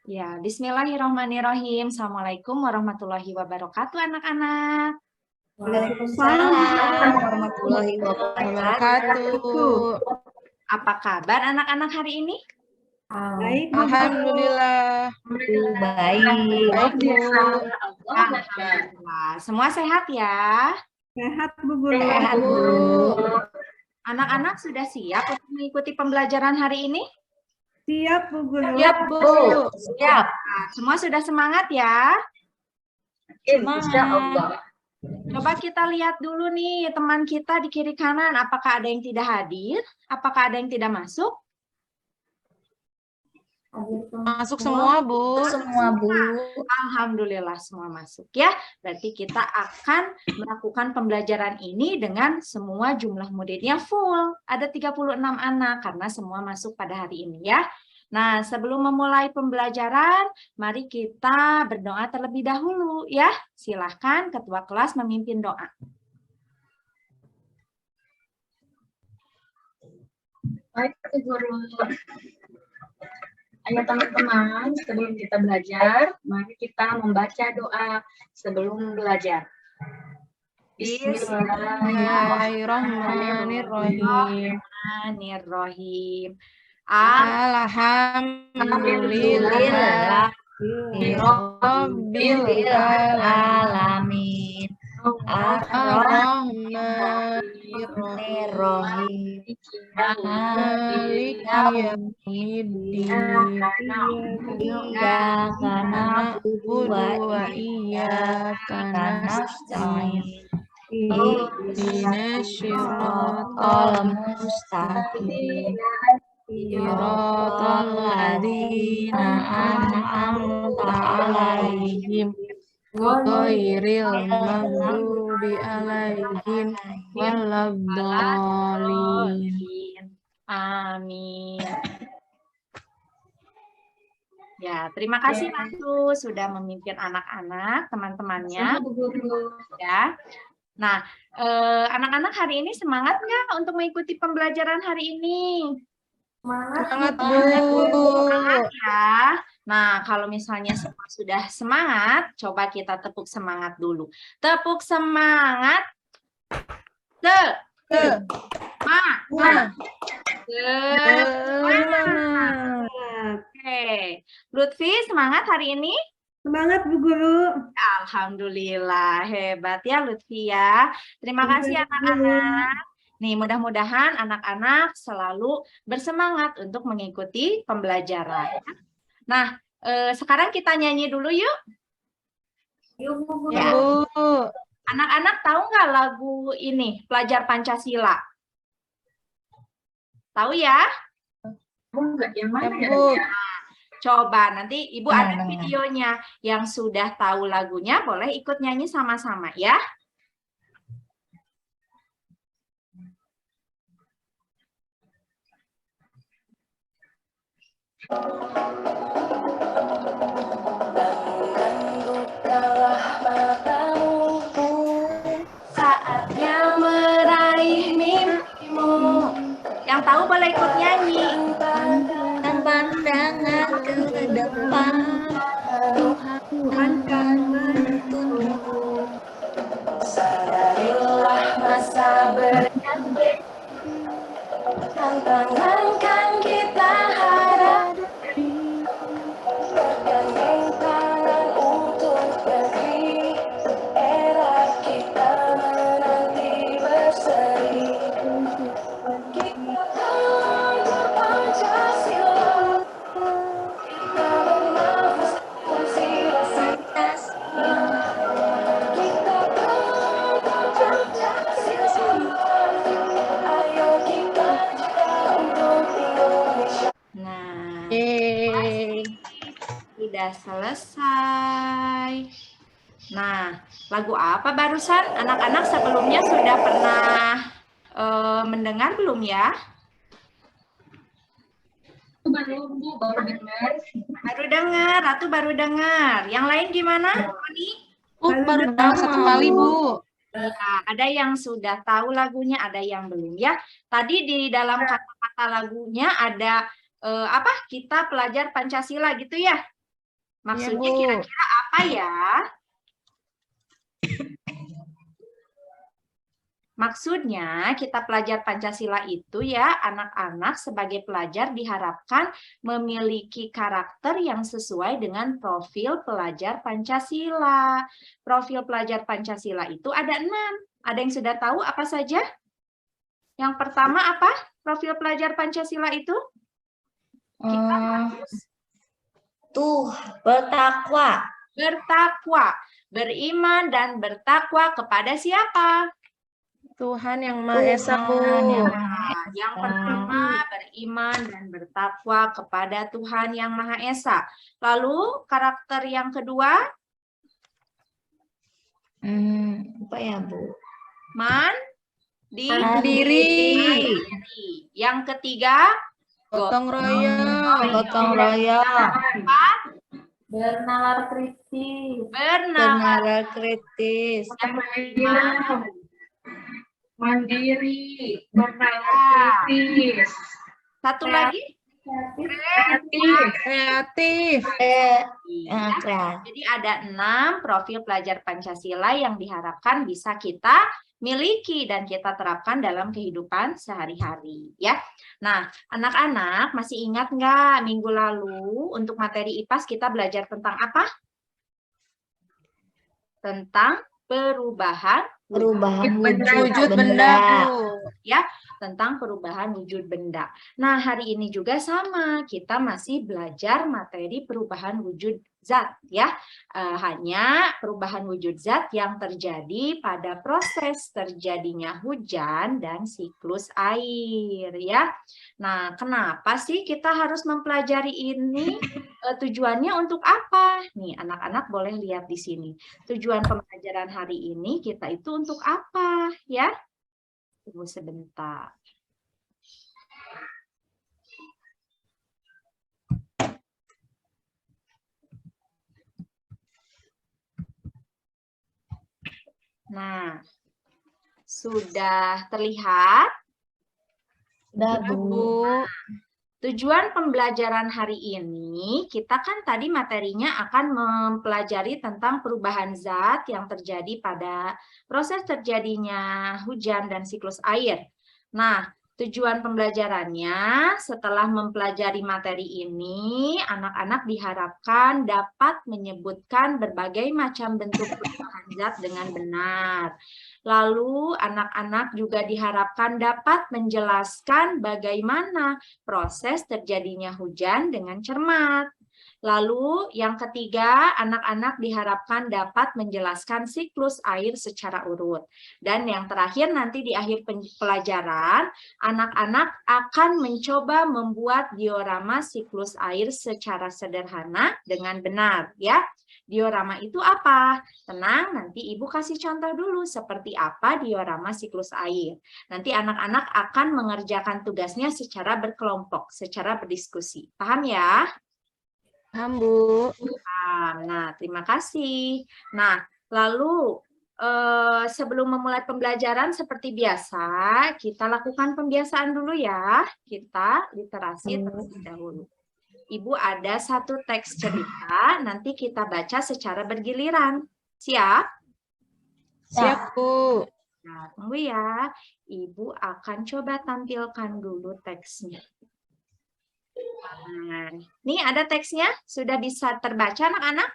Ya, bismillahirrahmanirrahim. Assalamualaikum warahmatullahi wabarakatuh, anak-anak. Waalaikumsalam warahmatullahi wabarakatuh. Apa kabar anak-anak hari ini? Baik, Alhamdulillah. baik. Baik, Bu. Alhamdulillah. Semua sehat ya? Sehat, Bu Guru. Sehat, Bu. Anak-anak sudah siap untuk mengikuti pembelajaran hari ini? Siap, Bu Guru. Siap, Bu. Siap. Nah, semua sudah semangat ya? Semangat. Coba kita lihat dulu nih teman kita di kiri kanan. Apakah ada yang tidak hadir? Apakah ada yang tidak masuk? Masuk semua, Bu. Semua, Bu. Alhamdulillah semua masuk ya. Berarti kita akan melakukan pembelajaran ini dengan semua jumlah muridnya full. Ada 36 anak karena semua masuk pada hari ini ya. Nah, sebelum memulai pembelajaran, mari kita berdoa terlebih dahulu ya. Silahkan ketua kelas memimpin doa. Baik, Guru. Ayo teman-teman, sebelum kita belajar, mari kita membaca doa sebelum belajar. Bismillahirrahmanirrahim. Bismillahirrahmanirrahim. Alhamdulillah. Rabbil alamin. Ar-Rahmanir-Rahim. Maliki yaumiddin. Iyyaka na'budu wa iyyaka nasta'in. Ihdinas siratal mustaqim. Siratal ladzina an'amta 'alaihim ghairil maghdubi 'alaihim waladdallin. Amin. Ya, terima kasih Mantu sudah memimpin anak-anak, teman-temannya. Ya. Nah, anak-anak hari ini semangat nggak untuk mengikuti pembelajaran hari ini? Semangat, Bu. Semangat ya. Nah, kalau misalnya semua sudah semangat, coba kita tepuk semangat dulu. Tepuk semangat. Oke. Lutfi, semangat hari ini? Semangat, Bu Guru. Alhamdulillah, hebat ya Lutfi ya. Terima kasih anak-anak. Nih, mudah-mudahan anak-anak selalu bersemangat untuk mengikuti pembelajaran. Nah, sekarang kita nyanyi dulu yuk. Yuk, Bu Guru. Ya. Anak-anak tahu nggak lagu ini, Pelajar Pancasila? Tahu ya? Yang mana ya? Bu. Coba nanti Ibu ada videonya. Yang sudah tahu lagunya boleh ikut nyanyi sama-sama ya. Saatnya meraih mimpimu. Yang tahu boleh ikut nyanyi. Dan pandangan ke depan, Tuhan kan menuntun. Sadarilah masa berganti, tantangan kan kita hadapi, bergandeng tangan untuk negeri, era kita menanti berseri. Kita untuk Pancasila, kita bernafas dalam sila-sila. Kita untuk Pancasila, ayo kita jaga untuk Indonesia. Nah, sudah selesai. Nah, lagu apa barusan? Anak-anak sebelumnya sudah pernah mendengar belum ya? Baru dengar. Baru dengar, Ratu baru dengar. Yang lain gimana? Tony? Baru tahu satu kali, Bu. Ya, ada yang sudah tahu lagunya, ada yang belum ya. Tadi di dalam kata-kata lagunya ada apa? Kita pelajar Pancasila gitu ya. Maksudnya Bu. kira-kira apa ya? Maksudnya kita pelajar Pancasila itu ya anak-anak sebagai pelajar diharapkan memiliki karakter yang sesuai dengan profil pelajar Pancasila. Profil pelajar Pancasila itu ada 6. Ada yang sudah tahu apa saja? Yang pertama apa? Profil pelajar Pancasila itu? Kita harus bertakwa. bertakwa, beriman dan bertakwa kepada siapa? Tuhan yang Maha Esa, Bu. Yang pertama, beriman dan bertakwa kepada Tuhan yang Maha Esa. Lalu, karakter yang kedua? Apa ya, Bu? Mandiri. Yang ketiga? Gotong royong. Gotong royong. Bernalar kritis. Bernalar kritis. Mandiri. Bernalar kritis. Satu lagi? Kreatif. Iya. Jadi ada 6 profil pelajar Pancasila yang diharapkan bisa kita miliki dan kita terapkan dalam kehidupan sehari-hari ya. Nah, anak-anak masih ingat nggak minggu lalu untuk materi IPAS kita belajar tentang apa? Tentang perubahan Wujud benda, Bu. ya, tentang perubahan wujud benda. Nah, hari ini juga sama, kita masih belajar materi perubahan wujud zat ya. Hanya perubahan wujud zat yang terjadi pada proses terjadinya hujan dan siklus air ya. Nah, kenapa sih kita harus mempelajari ini? Tujuannya untuk apa? Nih, anak-anak boleh lihat di sini. Tujuan pembelajaran hari ini kita itu untuk apa ya? Tunggu sebentar. Nah, sudah terlihat? Sudah, Bu. Tujuan pembelajaran hari ini, kita kan tadi materinya akan mempelajari tentang perubahan zat yang terjadi pada proses terjadinya hujan dan siklus air. Nah, tujuan pembelajarannya setelah mempelajari materi ini, anak-anak diharapkan dapat menyebutkan berbagai macam bentuk perubahan zat dengan benar. Lalu anak-anak juga diharapkan dapat menjelaskan bagaimana proses terjadinya hujan dengan cermat. Lalu yang ketiga, anak-anak diharapkan dapat menjelaskan siklus air secara urut. Dan yang terakhir nanti di akhir pelajaran, anak-anak akan mencoba membuat diorama siklus air secara sederhana dengan benar ya. Diorama itu apa? Tenang, nanti Ibu kasih contoh dulu seperti apa diorama siklus air. Nanti anak-anak akan mengerjakan tugasnya secara berkelompok, secara berdiskusi. Paham ya? Paham, Bu. Nah, terima kasih. Nah, lalu sebelum memulai pembelajaran seperti biasa, kita lakukan pembiasaan dulu ya. Kita literasi terlebih dahulu. Ibu ada satu teks cerita, nanti kita baca secara bergiliran. Siap? Siap, Bu. Nah, tunggu ya. Ibu akan coba tampilkan dulu teksnya. Nah, ini ada teksnya, sudah bisa terbaca anak-anak?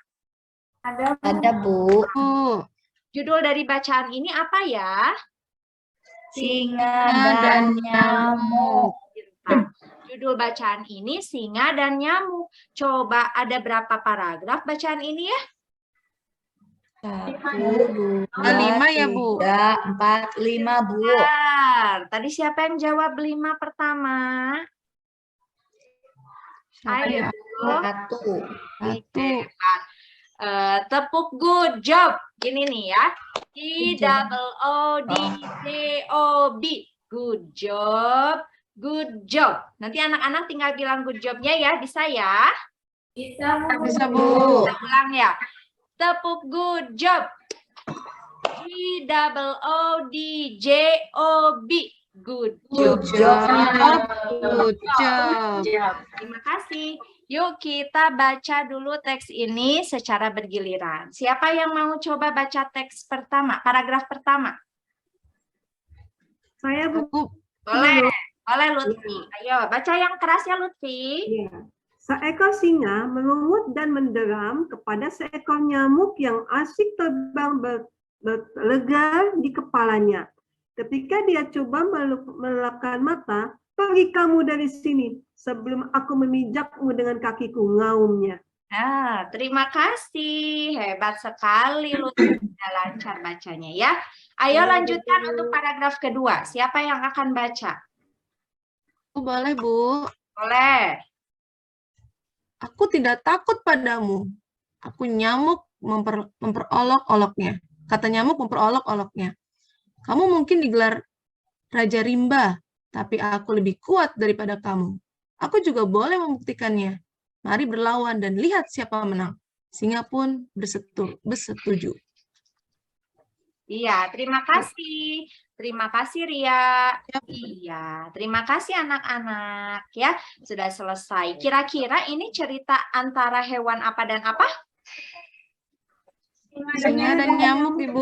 Ada, Bu. Judul dari bacaan ini apa ya? Singa dan nyamuk. Judul bacaan ini singa dan nyamuk. Coba ada berapa paragraf bacaan ini ya? 1, 2, 5 ya, Bu? 3, 4, 5, Bu. Bentar. Tadi siapa yang jawab 5 pertama? Ayo. 1. Hebat. Tepuk good job. Ini nih ya. G-O-O-D-J-O-B. Good job. Good job. Nanti anak-anak tinggal bilang good job-nya ya. Bisa ya? Bisa, Bisa, Bu. Kita ulang ya. Tepuk good job. G-O-O-D-J-O-B. Good job. Good job. Good job. Terima kasih. Yuk kita baca dulu teks ini secara bergiliran. Siapa yang mau coba baca teks pertama, paragraf pertama? Saya Bu. Aku Boleh, boleh Lutfi. Ayo, baca yang keras ya Lutfi. Ya. Seekor singa memungut dan menderam kepada seekor nyamuk yang asik terbang berlegar di kepalanya. Ketika dia coba melapkan mata, "Pergi kamu dari sini sebelum aku memijakmu dengan kakiku," ngaumnya. Nah, terima kasih. Hebat sekali Lutfi. Sudah lancar bacanya ya. Ayo lanjutkan untuk paragraf kedua. Siapa yang akan baca? boleh, Bu. Boleh. Aku tidak takut padamu. Aku nyamuk memperolok-oloknya. Kata nyamuk memperolok-oloknya. Kamu mungkin digelar Raja Rimba, tapi aku lebih kuat daripada kamu. Aku juga boleh membuktikannya. Mari berlawan dan lihat siapa menang. Singa pun bersetuju. Iya, terima kasih. Terima kasih Ria. Iya, terima kasih anak-anak ya. Sudah selesai. Kira-kira ini cerita antara hewan apa dan apa? Singa dan nyamuk, Ibu.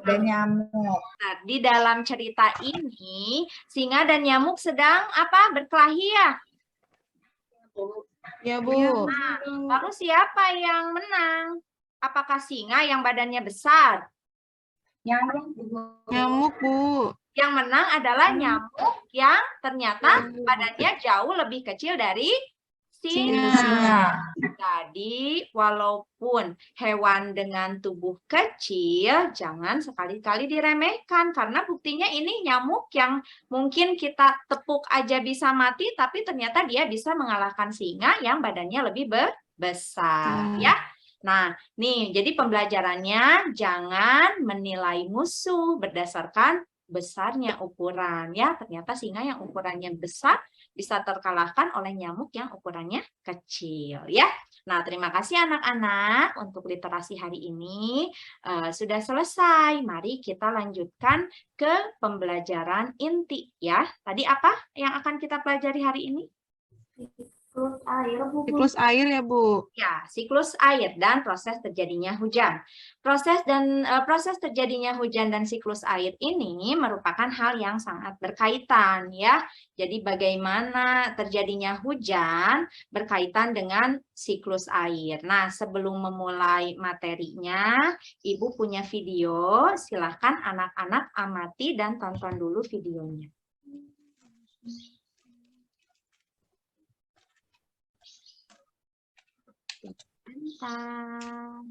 Dan nyamuk. Nah, di dalam cerita ini, singa dan nyamuk sedang apa? Berkelahi ya? Ya, Bu. Lalu siapa yang menang? Apakah singa yang badannya besar? Nyamuk, Bu. Yang menang adalah nyamuk yang ternyata badannya jauh lebih kecil dari singa. Jadi, walaupun hewan dengan tubuh kecil, jangan sekali-kali diremehkan. Karena buktinya ini nyamuk yang mungkin kita tepuk aja bisa mati, tapi ternyata dia bisa mengalahkan singa yang badannya lebih besar. Ya. Nah, nih, jadi pembelajarannya jangan menilai musuh berdasarkan besarnya ukuran. Ya, ternyata singa yang ukurannya besar bisa terkalahkan oleh nyamuk yang ukurannya kecil ya. Nah, terima kasih anak-anak untuk literasi hari ini sudah selesai. Mari kita lanjutkan ke pembelajaran inti ya. Tadi apa yang akan kita pelajari hari ini? Siklus air ya, Bu. Ya, siklus air dan proses terjadinya hujan. Proses terjadinya hujan dan siklus air ini merupakan hal yang sangat berkaitan ya. Jadi bagaimana terjadinya hujan berkaitan dengan siklus air. Nah, sebelum memulai materinya, Ibu punya video, silakan anak-anak amati dan tonton dulu videonya. Bentar.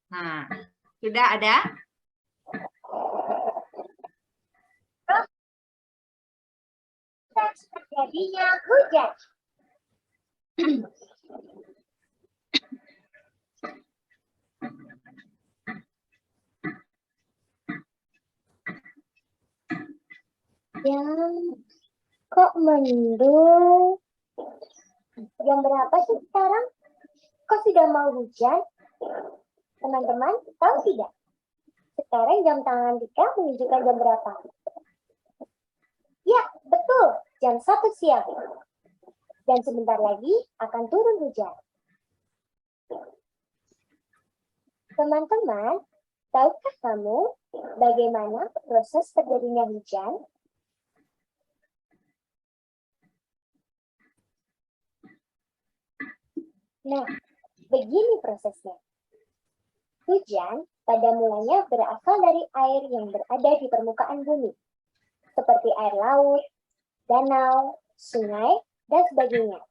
Nah, sudah ada? Terjadinya hujan. Kok mendung? Jam berapa sih sekarang? Kok sudah mau hujan? Teman-teman, tahu tidak? Sekarang jam tangan Dika menunjukkan jam berapa? Ya, betul. Jam 1 siang. Dan sebentar lagi akan turun hujan. Teman-teman, tahukah kamu bagaimana proses terjadinya hujan? Nah, begini prosesnya. Hujan pada mulanya berasal dari air yang berada di permukaan bumi, seperti air laut, danau, sungai, dan sebagainya,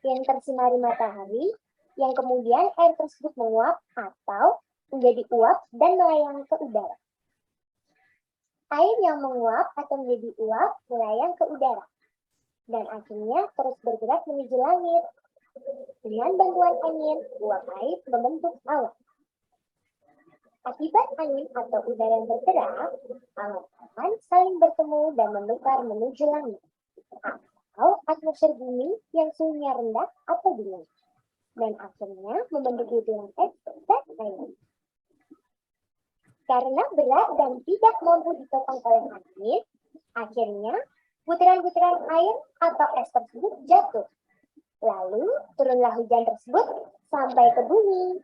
yang tersinari matahari, yang kemudian air tersebut menguap atau menjadi uap dan melayang ke udara. Air yang menguap atau menjadi uap melayang ke udara, dan akhirnya terus bergerak menuju langit. Dengan bantuan angin, uap air membentuk awan. Akibat angin atau udara yang bergerak, awan saling bertemu dan membesar menuju langit, atau atmosfer bumi yang suhunya rendah atau dingin. dan akhirnya membentuk butiran es dan air. Karena berat dan tidak mampu ditopang oleh angin, akhirnya butiran-butiran air atau es tersebut jatuh. Lalu turunlah hujan tersebut sampai ke bumi.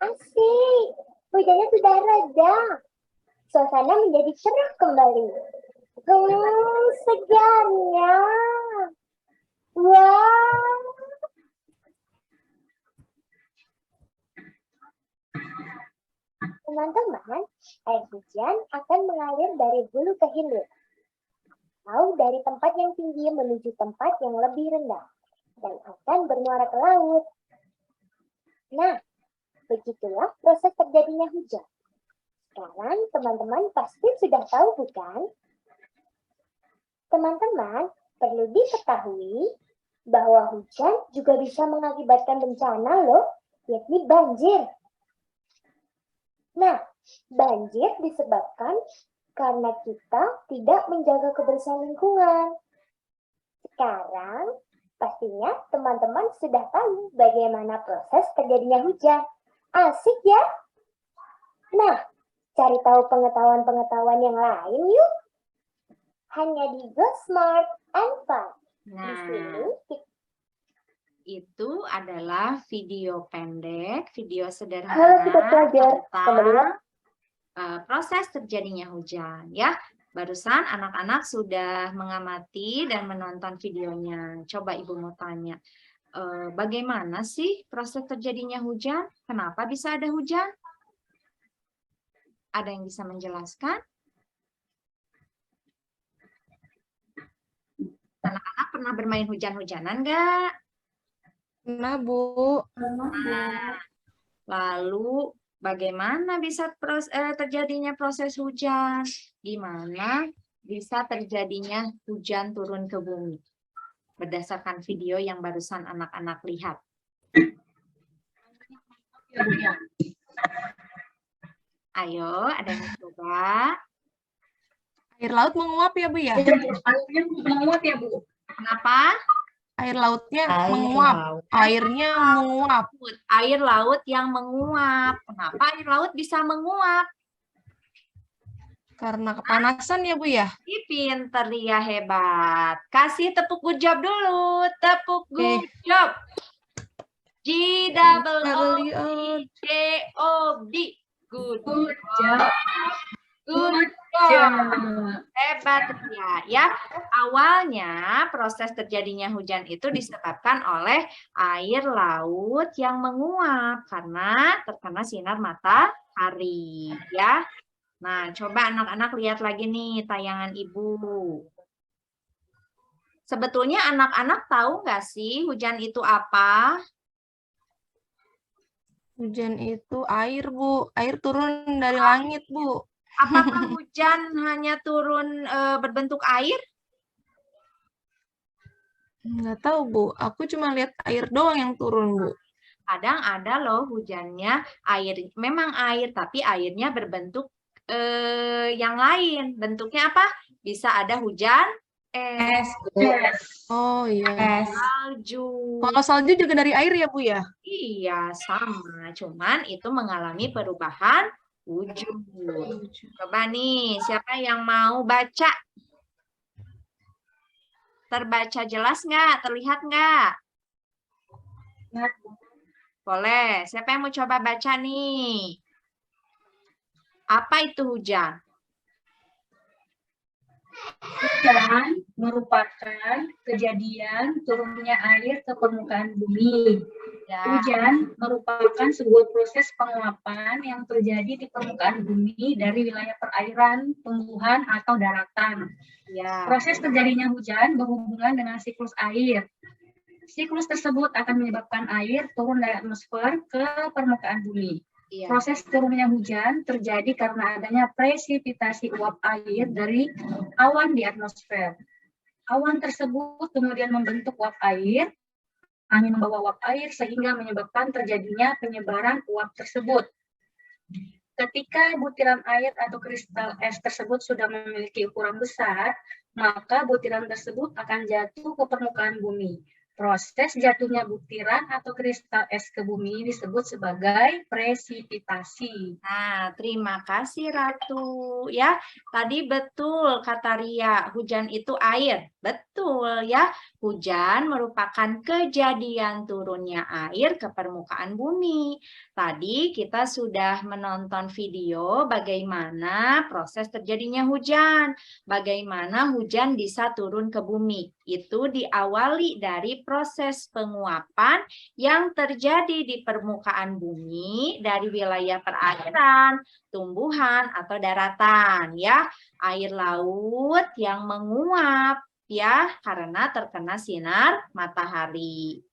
Asik, hujannya sudah reda. Suasana menjadi cerah kembali. Segarnya. Wow. Teman-teman, air hujan akan mengalir dari hulu ke hilir, atau dari tempat yang tinggi menuju tempat yang lebih rendah, dan akan bermuara ke laut. Nah, begitulah proses terjadinya hujan. Sekarang teman-teman pasti sudah tahu, bukan? Teman-teman, perlu diketahui bahwa hujan juga bisa mengakibatkan bencana loh, yakni banjir. Nah, banjir disebabkan karena kita tidak menjaga kebersihan lingkungan. Sekarang, pastinya teman-teman sudah tahu bagaimana proses terjadinya hujan. Asik ya? Nah, cari tahu pengetahuan-pengetahuan yang lain yuk. Hanya di Go Smart and Fun. Di sini itu adalah video pendek, video Halo, sederhana kita pelajar. tentang proses terjadinya hujan. Ya, barusan anak-anak sudah mengamati dan menonton videonya. Coba Ibu mau tanya, bagaimana sih proses terjadinya hujan? Kenapa bisa ada hujan? Ada yang bisa menjelaskan? Anak-anak pernah bermain hujan-hujanan nggak? Nah, Bu. Lalu bagaimana bisa terjadinya proses hujan? Gimana bisa terjadinya hujan turun ke bumi? Berdasarkan video yang barusan anak-anak lihat. Ayo, ada yang coba? Air laut menguap ya, Bu ya? Airnya menguap ya, Bu. Kenapa? Air lautnya menguap. Airnya menguap. Air laut yang menguap. Kenapa air laut bisa menguap? Karena kepanasan ya, Bu ya? Ih, pinter ya, hebat. Kasih tepuk good job dulu. Tepuk good job. G-O-O-D. Good job. Good job. Hebat ya. Awalnya proses terjadinya hujan itu disebabkan oleh air laut yang menguap karena terkena sinar matahari ya. Nah, coba anak-anak lihat lagi nih tayangan Ibu. Sebetulnya anak-anak tahu nggak sih hujan itu apa? Hujan itu air, Bu. Air turun dari langit, Bu. Apakah hujan hanya turun berbentuk air? Nggak tahu, Bu. Aku cuma lihat air doang yang turun, Bu. Kadang ada loh hujannya air, memang air, tapi airnya berbentuk yang lain. Bentuknya apa? Bisa ada hujan es. Oh iya. Salju. Kalau salju juga dari air ya, Bu ya? Iya, sama. Cuman itu mengalami perubahan wujud. Coba nih, siapa yang mau baca? Terbaca jelas nggak? Terlihat nggak? Boleh. Siapa yang mau coba baca nih? Apa itu hujan? Hujan merupakan kejadian turunnya air ke permukaan bumi. Ya. Hujan merupakan sebuah proses penguapan yang terjadi di permukaan bumi dari wilayah perairan, tumbuhan, atau daratan. Ya. Proses terjadinya hujan berhubungan dengan siklus air. Siklus tersebut akan menyebabkan air turun dari atmosfer ke permukaan bumi. Iya. Proses turunnya hujan terjadi karena adanya presipitasi uap air dari awan di atmosfer. Awan tersebut kemudian membentuk uap air. Angin membawa uap air sehingga menyebabkan terjadinya penyebaran uap tersebut. Ketika butiran air atau kristal es tersebut sudah memiliki ukuran besar, maka butiran tersebut akan jatuh ke permukaan bumi. Proses jatuhnya butiran atau kristal es ke bumi disebut sebagai presipitasi. Nah, terima kasih Ratu. Ya, tadi betul kata Ria, hujan itu air. Betul ya, hujan merupakan kejadian turunnya air ke permukaan bumi. Tadi kita sudah menonton video bagaimana proses terjadinya hujan. Bagaimana hujan bisa turun ke bumi. Itu diawali dari proses penguapan yang terjadi di permukaan bumi dari wilayah perairan, tumbuhan, atau daratan ya. Air laut yang menguap ya karena terkena sinar matahari.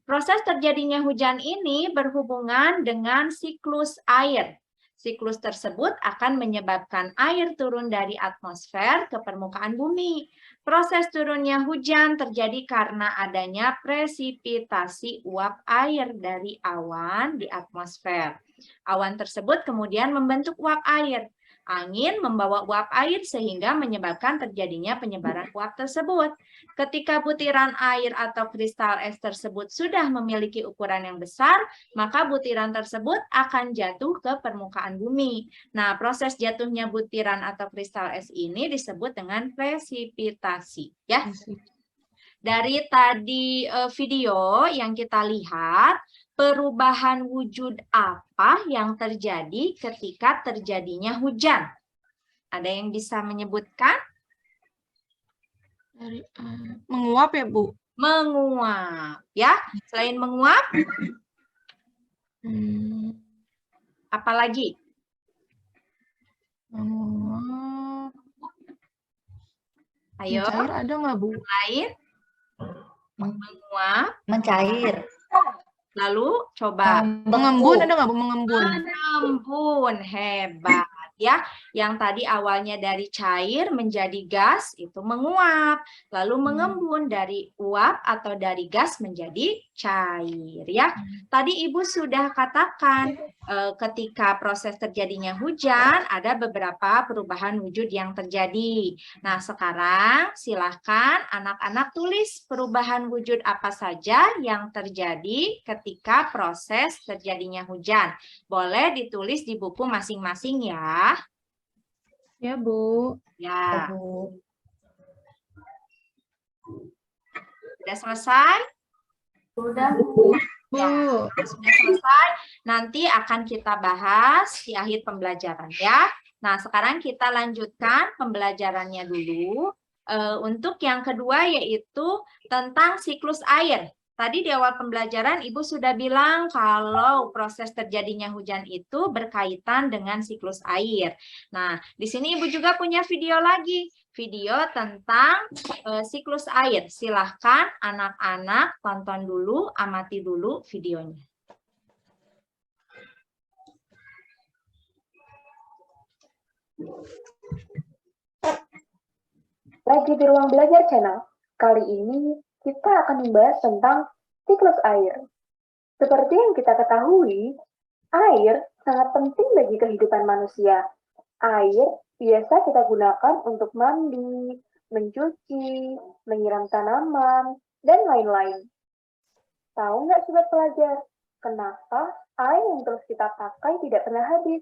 Proses terjadinya hujan ini berhubungan dengan siklus air. Siklus tersebut akan menyebabkan air turun dari atmosfer ke permukaan bumi. Proses turunnya hujan terjadi karena adanya presipitasi uap air dari awan di atmosfer. Awan tersebut kemudian membentuk uap air. Angin membawa uap air sehingga menyebabkan terjadinya penyebaran uap tersebut. Ketika butiran air atau kristal es tersebut sudah memiliki ukuran yang besar, maka butiran tersebut akan jatuh ke permukaan bumi. Nah, proses jatuhnya butiran atau kristal es ini disebut dengan presipitasi, ya. Dari tadi video yang kita lihat, perubahan wujud apa yang terjadi ketika terjadinya hujan? Ada yang bisa menyebutkan? Menguap ya, Bu? Menguap, ya. Selain menguap, apalagi? Menguap. Ayo. Mencair ada nggak, Bu? Lain? Menguap. Mencair. Lalu coba. Mengembun ada nggak, Bu? Mengembun. Mengembun, hebat. Ya, yang tadi awalnya dari cair menjadi gas itu menguap, lalu mengembun dari uap atau dari gas menjadi cair ya. Tadi Ibu sudah katakan ketika proses terjadinya hujan ada beberapa perubahan wujud yang terjadi. Nah, sekarang silahkan anak-anak tulis perubahan wujud apa saja yang terjadi ketika proses terjadinya hujan. Boleh ditulis di buku masing-masing ya. Ya, Bu. Ya. Bu. Sudah selesai? Sudah. Bu. Ya, sudah selesai. Nanti akan kita bahas di akhir pembelajaran ya. Nah, sekarang kita lanjutkan pembelajarannya dulu. Untuk yang kedua yaitu tentang siklus air. Tadi di awal pembelajaran Ibu sudah bilang kalau proses terjadinya hujan itu berkaitan dengan siklus air. Nah, di sini Ibu juga punya video lagi. Video tentang siklus air. Silahkan anak-anak tonton dulu, amati dulu videonya. Lagi di Ruang Belajar Channel, kali ini kita akan membahas tentang siklus air. Seperti yang kita ketahui, air sangat penting bagi kehidupan manusia. Air biasa kita gunakan untuk mandi, mencuci, menyiram tanaman, dan lain-lain. Tahu nggak sobat pelajar, kenapa air yang terus kita pakai tidak pernah habis?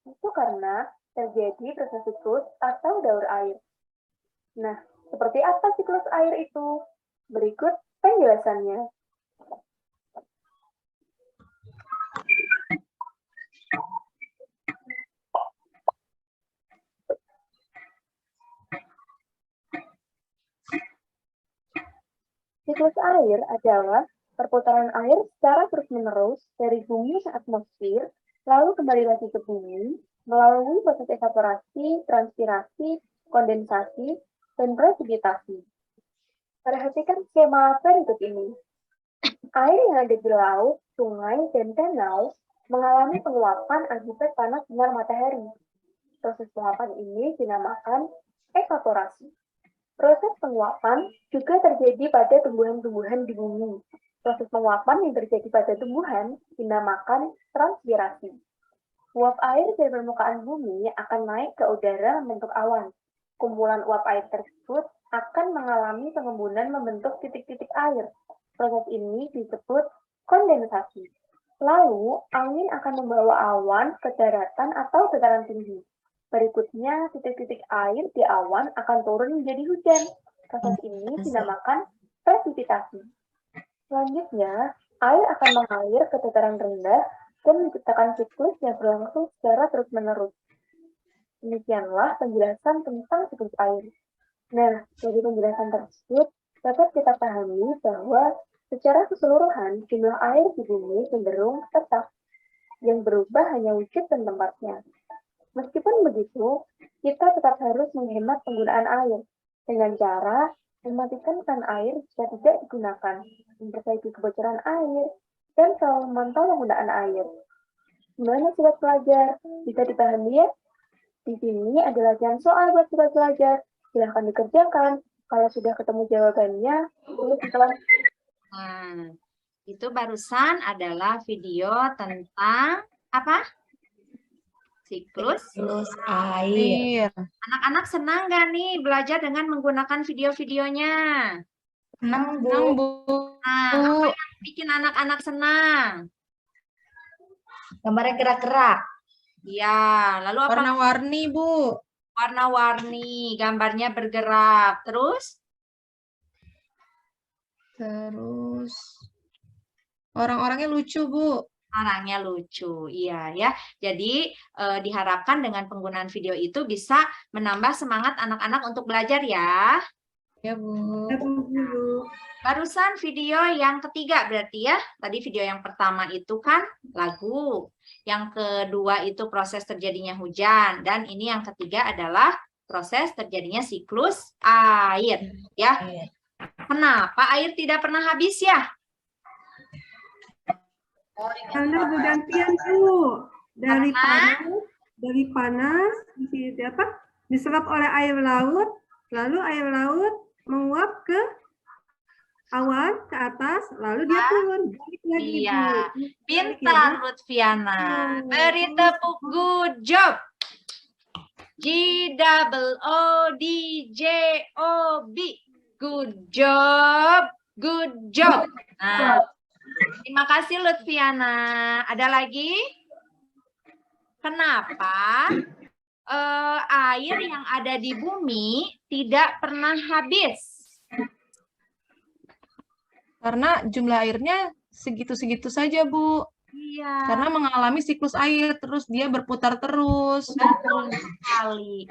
Itu karena terjadi proses siklus atau daur air. Nah, seperti apa siklus air itu? Berikut penjelasannya. Siklus air adalah perputaran air secara terus-menerus dari bumi ke atmosfer, lalu kembali lagi ke bumi, melalui proses evaporasi, transpirasi, kondensasi, dan presipitasi. Perhatikan skema berikut ini. Air yang ada di laut, sungai, dan danau mengalami penguapan akibat panas sinar matahari. Proses penguapan ini dinamakan evaporasi. Proses penguapan juga terjadi pada tumbuhan-tumbuhan di bumi. Proses penguapan yang terjadi pada tumbuhan dinamakan transpirasi. Uap air dari permukaan bumi akan naik ke udara membentuk awan. kumpulan uap air tersebut akan mengalami pengembunan membentuk titik-titik air. Proses ini disebut kondensasi. Lalu, angin akan membawa awan ke daratan atau dataran tinggi. Berikutnya, titik-titik air di awan akan turun menjadi hujan. Proses ini dinamakan presipitasi. Selanjutnya, air akan mengalir ke dataran rendah dan menciptakan siklus yang berlangsung secara terus-menerus. Demikianlah penjelasan tentang siklus air. Nah, dari penjelasan tersebut, dapat kita pahami bahwa secara keseluruhan jumlah air di bumi cenderung tetap, yang berubah hanya wujud dan tempatnya. Meskipun begitu, kita tetap harus menghemat penggunaan air dengan cara mematikan keran air jika tidak digunakan, memperbaiki kebocoran air, dan selalu memantau penggunaan air. Gimana sobat pelajar? Bisa dipahami ya? Di sini ada latihan soal buat sobat pelajar. Silahkan dikerjakan. Kalau sudah ketemu jawabannya, tulis di kelas. Nah, itu barusan adalah video tentang apa? Siklus air. Air. Anak-anak senang nggak nih belajar dengan menggunakan video-videonya? Senang, Senang, Bu. Bu. Nah, apa yang bikin anak-anak senang? Gambarnya gerak-gerak. Ya, lalu apa? Warna-warni, Bu. Warna-warni, gambarnya bergerak. Terus? Terus orang-orangnya lucu, Bu. Orangnya lucu, iya ya. Jadi diharapkan dengan penggunaan video itu bisa menambah semangat anak-anak untuk belajar ya. Ya, Bu. Barusan video yang ketiga berarti ya. Tadi video yang pertama itu kan lagu. Yang kedua itu proses terjadinya hujan. Dan ini yang ketiga adalah proses terjadinya siklus air. Ya. Kenapa air tidak pernah habis ya? Karena bergantian Bu, dari panas diserap oleh air laut, lalu air laut menguap ke awan ke atas, lalu dia turun balik lagi Iya, Bu. pintar Lutfiana. Beri tepuk good job. GOODJOB. Good job, good job. Nah, terima kasih Lutfiana. Ada lagi? Kenapa air yang ada di bumi tidak pernah habis? Karena jumlah airnya segitu-segitu saja, Bu. Iya. Karena mengalami siklus air, terus dia berputar terus. Betul sekali.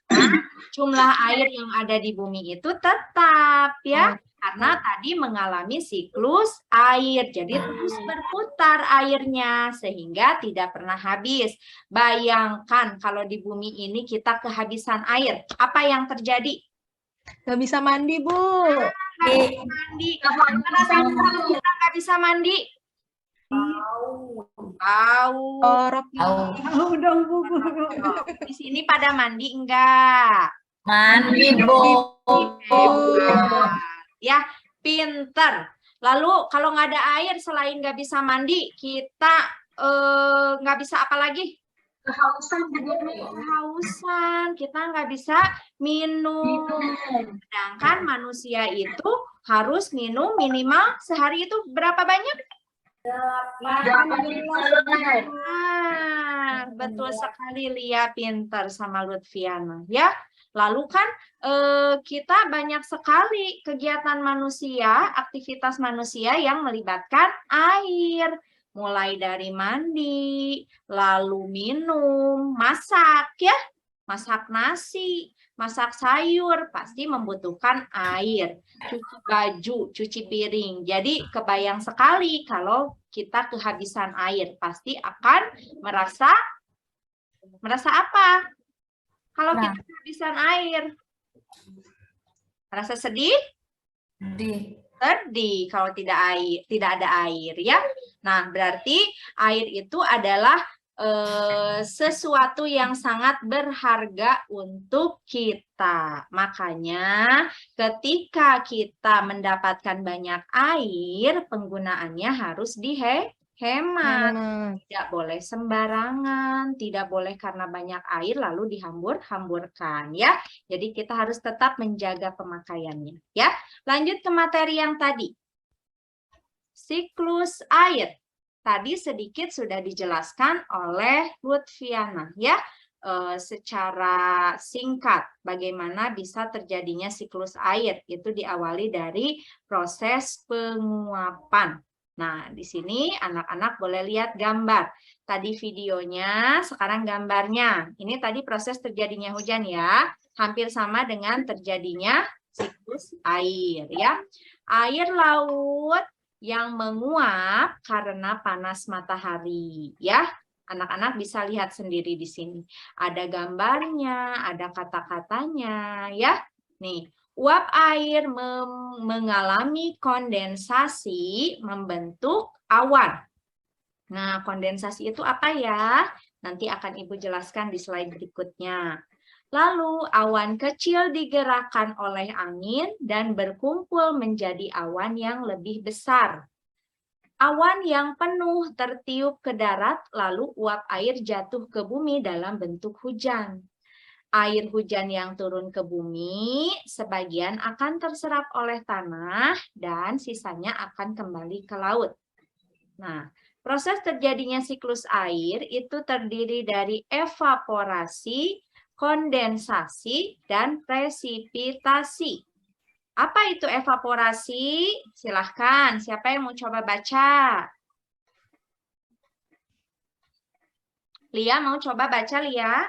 Nah, jumlah air yang ada di bumi itu tetap ya. Karena tadi mengalami siklus air. Jadi terus berputar airnya sehingga tidak pernah habis. Bayangkan kalau di bumi ini kita kehabisan air. Apa yang terjadi? Nggak bisa mandi, Bu. Nggak bisa mandi. Karena kalau kita nggak bisa mandi. Tahu. Tahu dong Bu. Di sini pada mandi enggak? Mandi, Bu. Hebat. Ya, pinter. Lalu kalau nggak ada air selain nggak bisa mandi, kita nggak bisa apa lagi? Kehausan. Kita nggak bisa minum. Sedangkan manusia itu harus minum minimal sehari itu berapa banyak? Betul sekali Lia, pinter sama Lutfiana ya. Lalu kan kita banyak sekali kegiatan manusia, aktivitas manusia yang melibatkan air. Mulai dari mandi, lalu minum, masak ya. Masak nasi, masak sayur, pasti membutuhkan air. Cuci baju, cuci piring. Jadi kebayang sekali kalau kita kehabisan air. Pasti akan merasa apa? Kalau kita kehabisan air. Merasa sedih? Sedih kalau tidak ada air ya. Nah, berarti air itu adalah sesuatu yang sangat berharga untuk kita. Makanya ketika kita mendapatkan banyak air, penggunaannya harus hemat. Hemat. Tidak boleh sembarangan, tidak boleh karena banyak air lalu dihambur-hamburkan ya. Jadi kita harus tetap menjaga pemakaiannya ya. Lanjut ke materi yang tadi. Siklus air. Tadi sedikit sudah dijelaskan oleh Lutfiana ya. Secara singkat bagaimana bisa terjadinya siklus air. Itu diawali dari proses penguapan. Nah, di sini anak-anak boleh lihat gambar. Tadi videonya, sekarang gambarnya. Ini tadi proses terjadinya hujan ya. Hampir sama dengan terjadinya siklus air ya. Air laut yang menguap karena panas matahari ya. Anak-anak bisa lihat sendiri di sini. Ada gambarnya, ada kata-katanya ya. Nih, uap air mengalami kondensasi membentuk awan. Nah, kondensasi itu apa ya? Nanti akan Ibu jelaskan di slide berikutnya. Lalu, awan kecil digerakkan oleh angin dan berkumpul menjadi awan yang lebih besar. Awan yang penuh tertiup ke darat, lalu uap air jatuh ke bumi dalam bentuk hujan. Air hujan yang turun ke bumi, sebagian akan terserap oleh tanah dan sisanya akan kembali ke laut. Nah, proses terjadinya siklus air itu terdiri dari evaporasi, kondensasi, dan presipitasi. Apa itu evaporasi? Silahkan, siapa yang mau coba baca? Lia mau coba baca, Lia?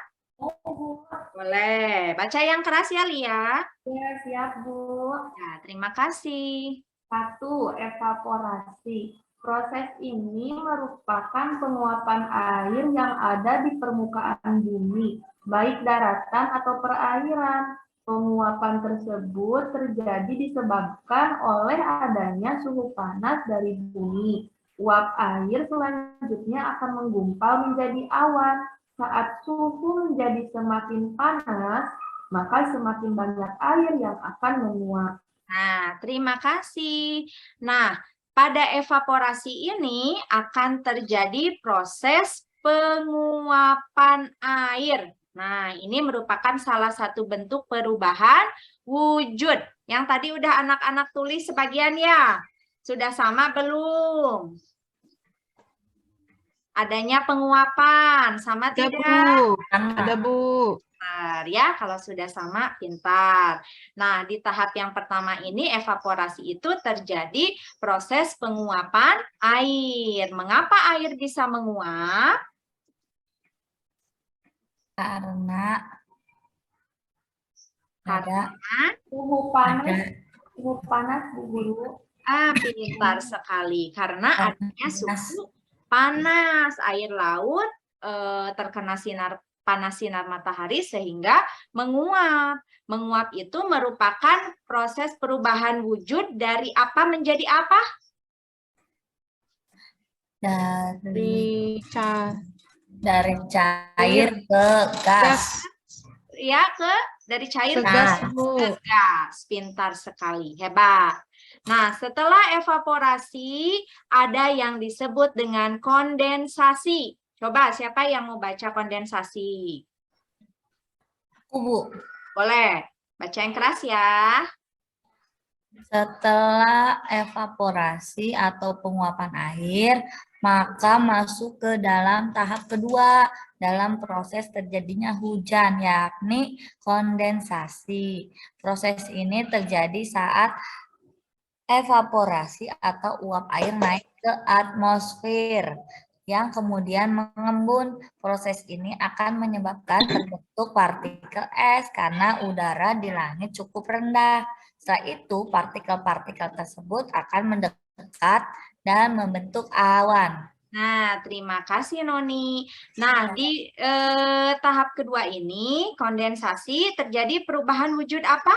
Boleh. Baca yang keras ya, Lia. Ya, siap, Bu. Ya, terima kasih. 1. Evaporasi. Proses ini merupakan penguapan air yang ada di permukaan bumi, baik daratan atau perairan. Penguapan tersebut terjadi disebabkan oleh adanya suhu panas dari bumi. Uap air selanjutnya akan menggumpal menjadi awan. Saat suhu menjadi semakin panas, maka semakin banyak air yang akan menguap. Nah, terima kasih. Nah, pada evaporasi ini akan terjadi proses penguapan air. Nah, ini merupakan salah satu bentuk perubahan wujud. Yang tadi udah anak-anak tulis sebagian ya. Sudah sama belum? Adanya penguapan, sama Ada, tidak? Bu. Ada, Bu. Pintar, ya, kalau sudah sama pintar. Nah, di tahap yang pertama ini evaporasi itu terjadi proses penguapan air. Mengapa air bisa menguap? Karena ada Suhu panas, Bu Guru. Pintar sekali. Karena adanya suhu panas. Air laut terkena panas sinar matahari sehingga menguap. Menguap itu merupakan proses perubahan wujud dari apa menjadi apa? dari Dari cair ke gas. Ya, dari cair ke gas, Bu. ke gas. Pintar sekali, hebat. Nah, setelah evaporasi, ada yang disebut dengan kondensasi. Coba, siapa yang mau baca kondensasi? Bu, Boleh, baca yang keras ya. setelah evaporasi atau penguapan air, maka masuk ke dalam tahap kedua dalam proses terjadinya hujan, yakni kondensasi. Proses ini terjadi saat evaporasi atau uap air naik ke atmosfer yang kemudian mengembun. Proses ini akan menyebabkan terbentuk partikel es karena udara di langit cukup rendah. Setelah itu, partikel-partikel tersebut akan mendekat dan membentuk awan. Nah, terima kasih Noni. Nah, di tahap kedua ini, kondensasi, terjadi perubahan wujud apa?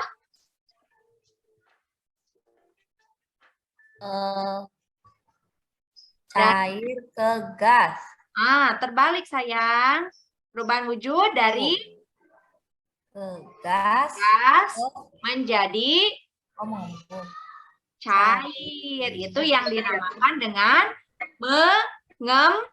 Cair ke gas. Terbalik sayang. Perubahan wujud dari Ke gas. Menjadi cair. Itu yang dinamakan dengan mengembun.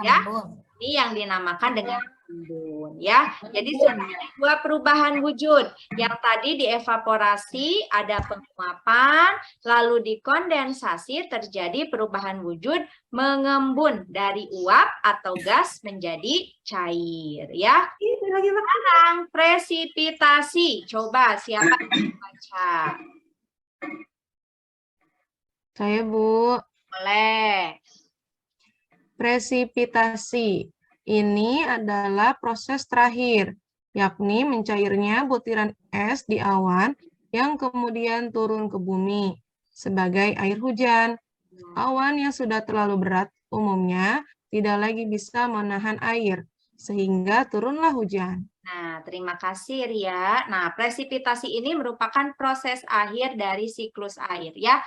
Ya. Mengembun. Ini yang dinamakan dengan mengembun, ya. Jadi sudah ada dua perubahan wujud. Yang tadi di evaporasi ada penguapan, lalu di kondensasi terjadi perubahan wujud mengembun dari uap atau gas menjadi cair, ya. Sekarang presipitasi. Coba siapa yang baca? Saya, Bu. Boleh. Presipitasi ini adalah proses terakhir, yakni mencairnya butiran es di awan yang kemudian turun ke bumi sebagai air hujan. Awan yang sudah terlalu berat umumnya tidak lagi bisa menahan air, sehingga turunlah hujan. Nah, terima kasih Ria. Nah, presipitasi ini merupakan proses akhir dari siklus air, ya.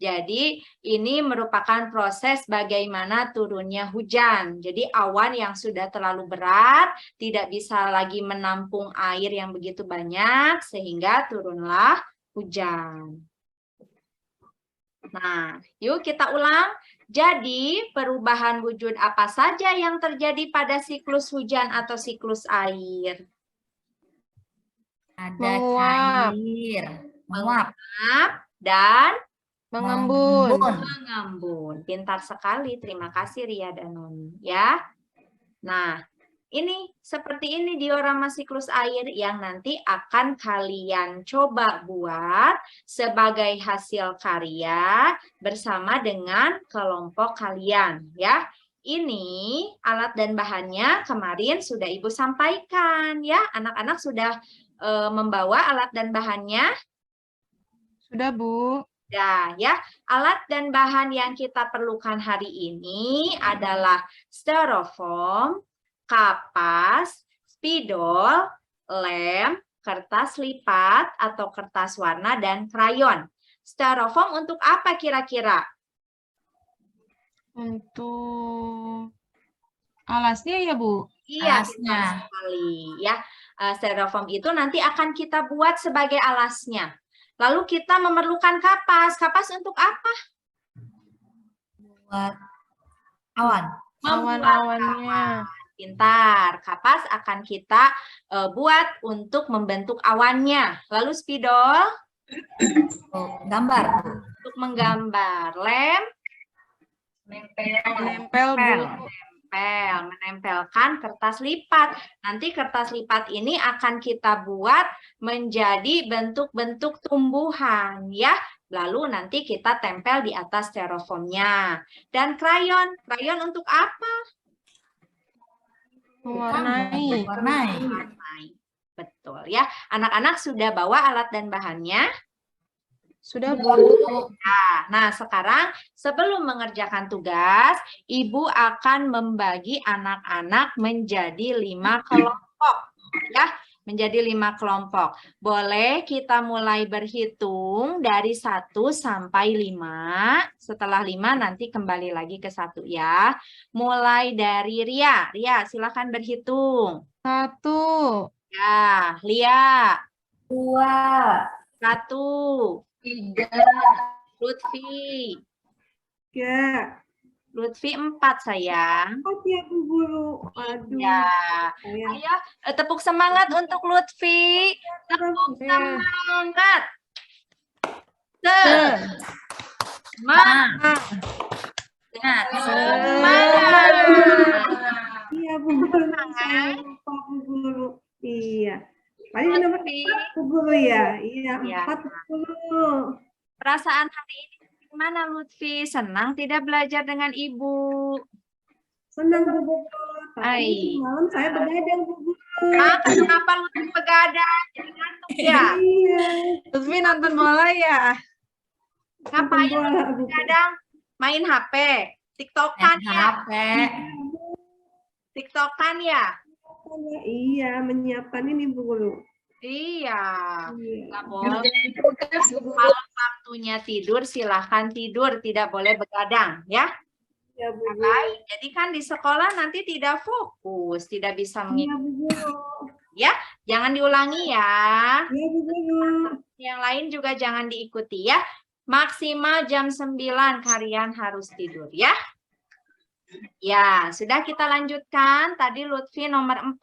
Jadi, ini merupakan proses bagaimana turunnya hujan. Jadi, awan yang sudah terlalu berat tidak bisa lagi menampung air yang begitu banyak, sehingga turunlah hujan. Nah, yuk kita ulang. Jadi, perubahan wujud apa saja yang terjadi pada siklus hujan atau siklus air? Ada Menguap. cair, menguap, Dan Mengembun. mengembun. Pintar sekali. Terima kasih Ria dan Noni, ya. Nah, ini seperti ini diorama siklus air yang nanti akan kalian coba buat sebagai hasil karya bersama dengan kelompok kalian, ya. Ini alat dan bahannya kemarin sudah Ibu sampaikan, ya. Anak-anak sudah membawa alat dan bahannya? Sudah, Bu. Ya, alat dan bahan yang kita perlukan hari ini adalah styrofoam, kapas, spidol, lem, kertas lipat atau kertas warna, dan krayon. Styrofoam untuk apa kira-kira? Untuk alasnya ya, Bu? Iya, Alasnya. benar sekali. Ya, styrofoam itu nanti akan kita buat sebagai alasnya. Lalu kita memerlukan kapas. Kapas untuk apa? buat awan. Awan-awannya. Pintar. Kapas akan kita buat untuk membentuk awannya. Lalu spidol? Gambar. Untuk menggambar. Lem? Menempel, Bu. Menempelkan kertas lipat. Nanti kertas lipat ini akan kita buat menjadi bentuk-bentuk tumbuhan, ya. Lalu nanti kita tempel di atas styrofoamnya. Dan krayon untuk apa? Mewarnai. Betul, ya. Anak-anak sudah bawa alat dan bahannya? Sudah, Bu. Nah, sekarang sebelum mengerjakan tugas, Ibu akan membagi anak-anak menjadi 5 kelompok. Ya, menjadi 5 kelompok. Boleh kita mulai berhitung dari 1 sampai 5. Setelah 5 nanti kembali lagi ke 1 ya. Mulai dari Ria. Ria, silakan berhitung. 1. Ya, Lia. 2, 1. 3, Lutfi. 3. Lutfi 4 sayang. Ya, Bu Guru. Aduh. Ya. Saya Ayo tepuk semangat untuk Lutfi. Tepuk semangat. Semangat. Semangat. Iya, Bu Guru. Saya lupa, Bu Guru. Iya. Paling nomor Lutfi, 4, Bu Guru ya. Iya, Ya. 4, Bu Guru. perasaan hari ini gimana Lutfi? Senang tidak belajar dengan Ibu? Senang, Bu Guru. Hai. Tapi malam saya begadang, Bu Guru. Kenapa Lutfi begadang? Jadi ngantuk ya? Iya. Lutfi nonton bola ya? Ngapain Bola, Lutfi Bu Guru. begadang? Main HP? TikTokan ya? HP. TikTokan ya? Iya, menyiapkan ini, Bu Guru. Iya. Iya. Nggak boleh. Kalau waktunya tidur, silahkan tidur. Tidak boleh begadang, ya. Ya, Bu Guru. Baik. Jadi kan di sekolah nanti tidak fokus, tidak bisa Iya, mengikuti. Bu Guru. Jangan diulangi ya. Iya, Bu Guru. Yang lain juga jangan diikuti ya. Maksimal jam 9 kalian harus tidur ya. Ya, sudah kita lanjutkan. Tadi Lutfi nomor 4.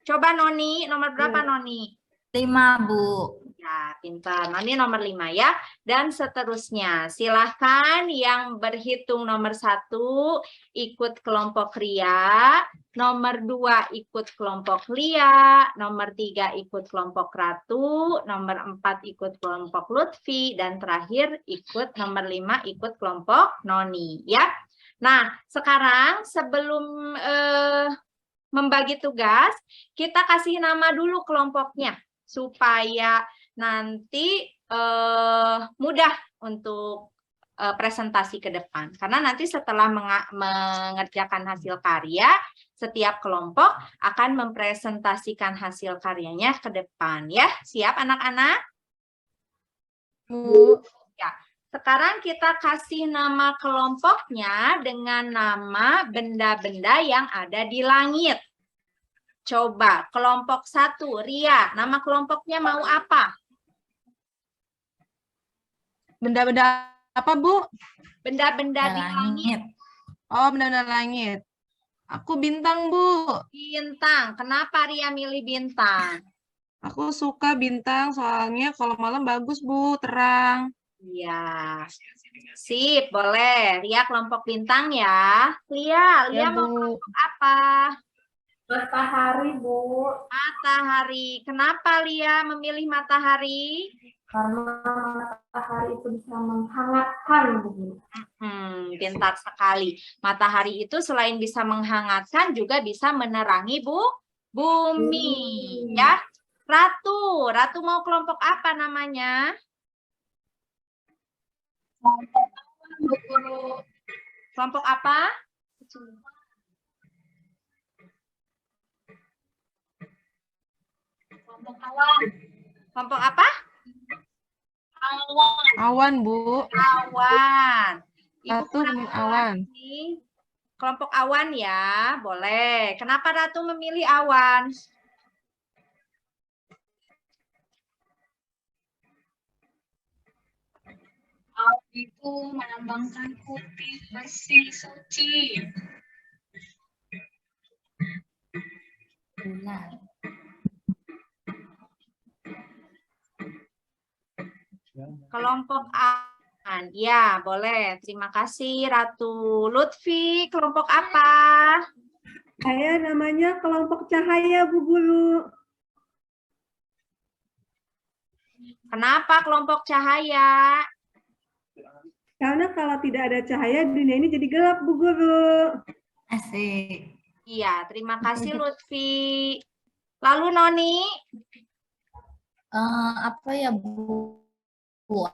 Coba Noni, nomor berapa Noni? 5, Bu. Ya, pintar. Noni nomor 5 ya. Dan seterusnya. Silahkan yang berhitung nomor 1 ikut kelompok Ria. Nomor 2 ikut kelompok Lia. Nomor 3 ikut kelompok Ratu. Nomor 4 ikut kelompok Lutfi. Dan terakhir ikut nomor 5 ikut kelompok Noni. Ya. Nah, sekarang sebelum membagi tugas, kita kasih nama dulu kelompoknya. Supaya nanti mudah untuk presentasi ke depan. Karena nanti setelah mengerjakan hasil karya, setiap kelompok akan mempresentasikan hasil karyanya ke depan. Ya, siap anak-anak? Bu. Ya, sekarang kita kasih nama kelompoknya dengan nama benda-benda yang ada di langit. Coba, kelompok 1, Ria, nama kelompoknya mau apa? Benda-benda apa, Bu? Benda-benda di langit. Oh, benda-benda langit. Aku bintang, Bu. Bintang. Kenapa Ria milih bintang? Aku suka bintang soalnya kalau malam bagus, Bu, terang. Iya. Sip, boleh. Ria kelompok bintang ya. Lia Ya, mau Bu. kelompok apa? Matahari, Bu. Matahari. Kenapa Lia memilih matahari? Karena matahari itu bisa menghangatkan, Bu. Pintar sekali. Matahari itu selain bisa menghangatkan juga bisa menerangi bumi. Ya. Ratu. Ratu mau kelompok apa namanya? Kelompok apa? Kelompok awan. Kelompok apa? Awan, Bu. Awan. Ibu Ratu kurang awan. jelas nih. Kelompok awan ya, boleh. Kenapa Ratu memilih awan? Awan itu melambangkan putih, bersih, suci. Bulan. Kelompok awan. Ya, boleh. Terima kasih Ratu. Lutfi, kelompok apa? Saya namanya kelompok cahaya, Bu Guru. Kenapa kelompok cahaya? Karena kalau tidak ada cahaya, dunia ini jadi gelap, Bu Guru. Asik. Iya, terima kasih Lutfi. Lalu Noni? Apa ya, Bu?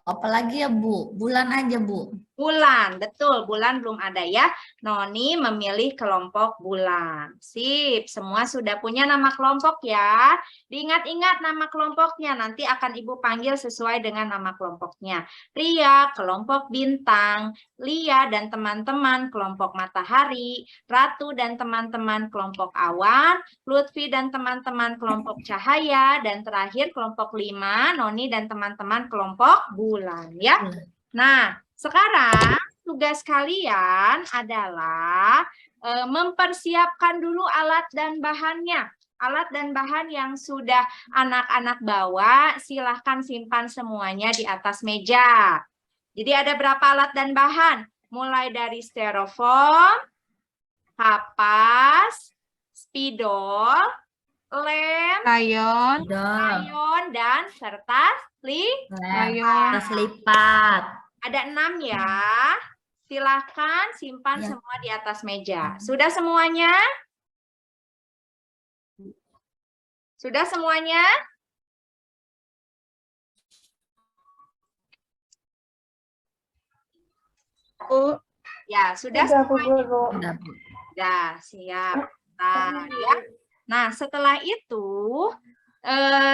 Apalagi ya, Bu? Bulan aja, Bu. Bulan, betul. Bulan belum ada ya. Noni memilih kelompok bulan. Sip, semua sudah punya nama kelompok ya. Diingat-ingat nama kelompoknya. Nanti akan Ibu panggil sesuai dengan nama kelompoknya. Ria, kelompok bintang. Lia dan teman-teman, kelompok matahari. Ratu dan teman-teman, kelompok awan. Lutfi dan teman-teman, kelompok cahaya. Dan terakhir, kelompok 5, Noni dan teman-teman, kelompok bulan ya. Nah, sekarang tugas kalian adalah mempersiapkan dulu alat dan bahannya. Alat dan bahan yang sudah anak-anak bawa, silahkan simpan semuanya di atas meja. Jadi ada berapa alat dan bahan? Mulai dari styrofoam, kapas, spidol, lem, Rayon. rayon, dan kertas Kertas lipat. Ada 6 ya. Silahkan simpan Ya. semua di atas meja. Sudah semuanya? Sudah semuanya? Bu. Ya, sudah Sudah, Bu semuanya. Guru. Udah, Bu. Sudah, siap. Nah, ya. Nah, setelah itu,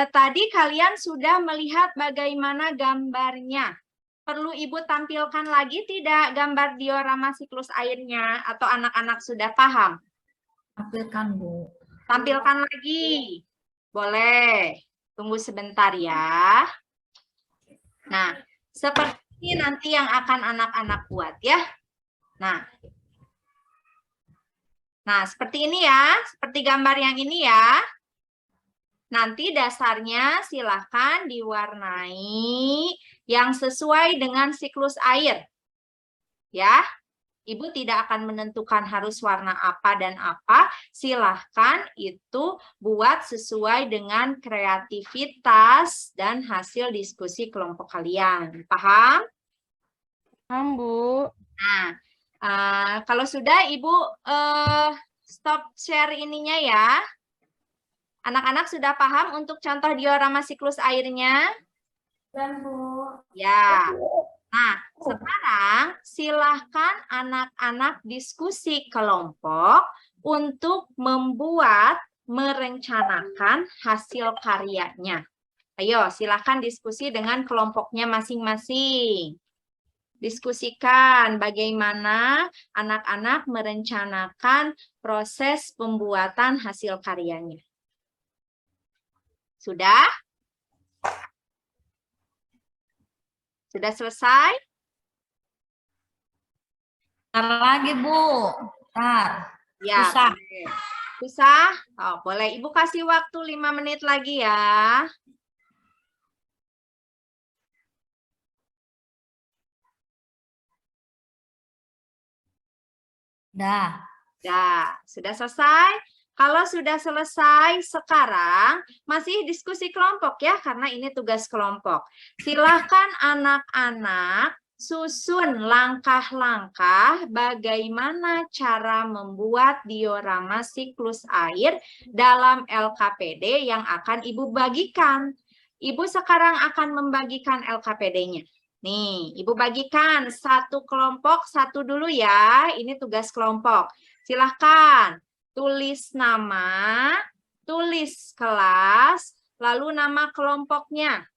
tadi kalian sudah melihat bagaimana gambarnya. Perlu Ibu tampilkan lagi tidak gambar diorama siklus airnya atau anak-anak sudah paham? Tampilkan, Bu. Tampilkan lagi. Boleh. Tunggu sebentar ya. Nah, seperti Ini nanti yang akan anak-anak buat ya. Nah, seperti ini ya, seperti gambar yang ini ya. Nanti dasarnya silahkan diwarnai yang sesuai dengan siklus air. Ya, Ibu tidak akan menentukan harus warna apa dan apa. Silahkan itu buat sesuai dengan kreativitas dan hasil diskusi kelompok kalian. Paham? Paham, Bu. Nah, kalau sudah Ibu stop share ininya ya. Anak-anak sudah paham untuk contoh diorama siklus airnya? Dan Bu. Ya. Nah, sekarang silahkan anak-anak diskusi kelompok untuk membuat, merencanakan hasil karyanya. Ayo, silahkan diskusi dengan kelompoknya masing-masing. Diskusikan bagaimana anak-anak merencanakan proses pembuatan hasil karyanya. Sudah? Sudah selesai? Ntar lagi, Bu. Ntar. Ya, Susah. boleh. Susah? Oh, boleh. Ibu kasih waktu 5 menit lagi ya. Dah. Ya, sudah selesai? Kalau sudah selesai, sekarang masih diskusi kelompok ya, karena ini tugas kelompok. Silahkan anak-anak susun langkah-langkah bagaimana cara membuat diorama siklus air dalam LKPD yang akan Ibu bagikan. Ibu sekarang akan membagikan LKPD-nya. Nih, Ibu bagikan satu kelompok, satu dulu ya. Ini tugas kelompok. Silahkan tulis nama, tulis kelas, lalu nama kelompoknya.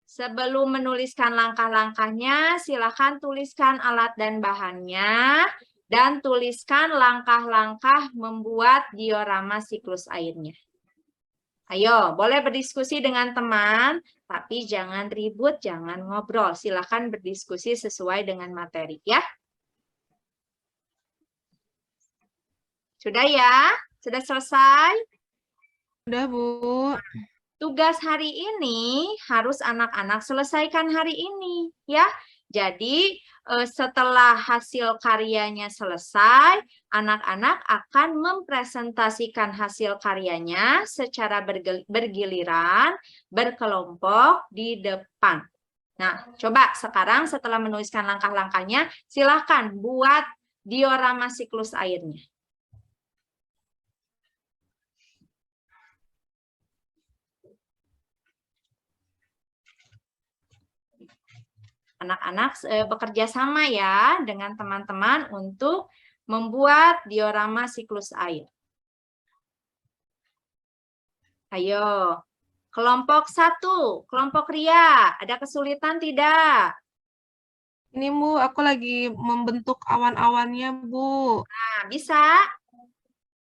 Sebelum menuliskan langkah-langkahnya, silakan tuliskan alat dan bahannya, dan tuliskan langkah-langkah membuat diorama siklus airnya. Ayo, boleh berdiskusi dengan teman, tapi jangan ribut, jangan ngobrol. Silakan berdiskusi sesuai dengan materi, ya. Sudah ya? Sudah selesai? Udah, Bu. Tugas hari ini harus anak-anak selesaikan hari ini, ya. Jadi, setelah hasil karyanya selesai, anak-anak akan mempresentasikan hasil karyanya secara bergiliran, berkelompok di depan. Nah, coba sekarang setelah menuliskan langkah-langkahnya, silakan buat diorama siklus airnya. Anak-anak bekerja sama ya dengan teman-teman untuk membuat diorama siklus air. Ayo, kelompok 1, kelompok Ria, ada kesulitan tidak? Ini, Bu, aku lagi membentuk awan-awannya, Bu. Nah, bisa?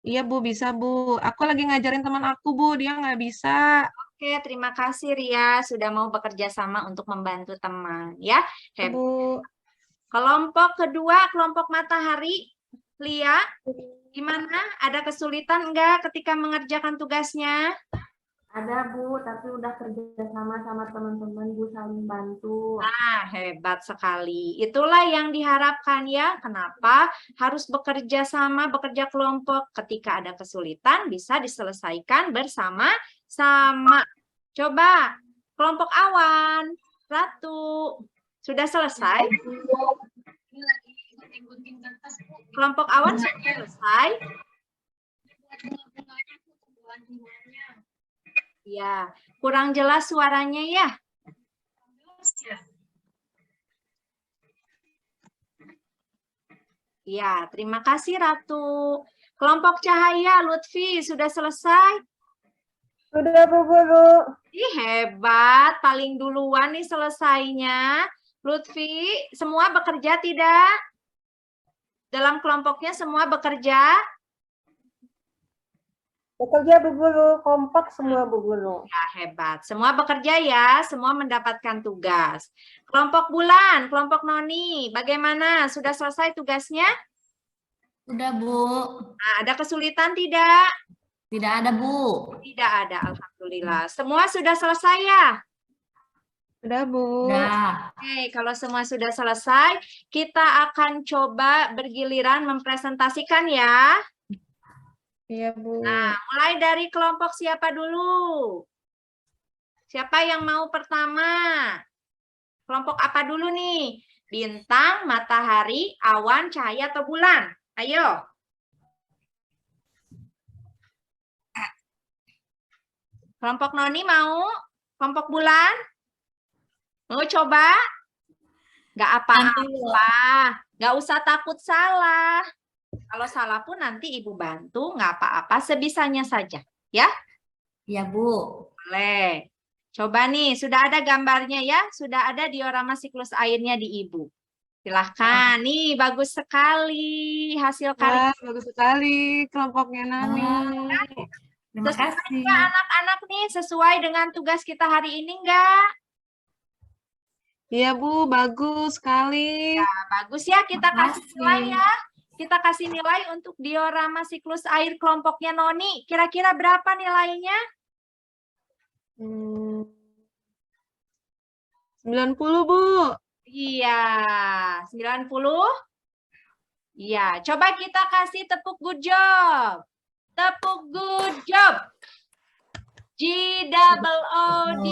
Iya, Bu, bisa, Bu. Aku lagi ngajarin teman aku, Bu. Dia nggak bisa. Oke, terima kasih Ria sudah mau bekerja sama untuk membantu teman ya. Bu. Kelompok kedua, kelompok matahari. Lia, gimana? Ada kesulitan enggak ketika mengerjakan tugasnya? Ada Bu, tapi udah kerja sama teman-teman Bu, saling bantu. Nah, hebat sekali. Itulah yang diharapkan ya. Kenapa harus bekerja sama, bekerja kelompok? Ketika ada kesulitan bisa diselesaikan bersama-sama. Coba kelompok awan, Ratu, sudah selesai? Kelompok awan sudah selesai? Ya, kurang jelas suaranya ya. Ya, terima kasih Ratu. Kelompok cahaya, Lutfi, sudah selesai? Sudah, Bu Guru. Ih, hebat, paling duluan nih selesainya. Lutfi, semua bekerja tidak? Dalam kelompoknya semua bekerja? Bekerja Bu Guru, kompak semua Bu Guru. Ya, hebat. Semua bekerja ya, semua mendapatkan tugas. Kelompok bulan, kelompok Noni, bagaimana? Sudah selesai tugasnya? Sudah, Bu. Nah, ada kesulitan tidak? Tidak ada, Bu. Tidak ada, alhamdulillah. Semua sudah selesai ya? Sudah, Bu. Sudah. Oke, kalau semua sudah selesai, kita akan coba bergiliran mempresentasikan ya. Iya, Bu. Nah, mulai dari kelompok siapa dulu? Siapa yang mau pertama? Kelompok apa dulu nih? Bintang, matahari, awan, cahaya, atau bulan? Ayo. Kelompok Noni mau? Kelompok bulan? Mau coba? Nggak apa-apa. Nggak usah takut salah. Kalau salah pun nanti Ibu bantu, nggak apa-apa, sebisanya saja. Ya? Iya, Bu. Boleh. Coba nih, sudah ada gambarnya ya? Sudah ada diorama siklus airnya di Ibu. Silahkan. Nih, bagus sekali hasil karya. Wah, bagus sekali kelompoknya Nani. Terima Sesuai kasih. nggak anak-anak nih, sesuai dengan tugas kita hari ini nggak? Iya, Bu, bagus sekali. Nah, bagus ya, kita kasih Makasih. nilai ya. Kita kasih nilai untuk diorama siklus air kelompoknya Noni. Kira-kira berapa nilainya? 90, Bu. Iya, 90. Iya, coba kita kasih tepuk good job. Tepuk good job. GOOD.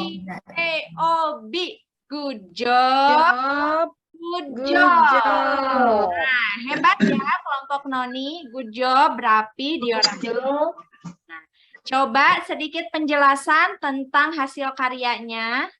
Good job. Good Good job. job. Nah, hebat ya kelompok Noni. Good job, rapi diorama. Nah, coba sedikit penjelasan tentang hasil karyanya.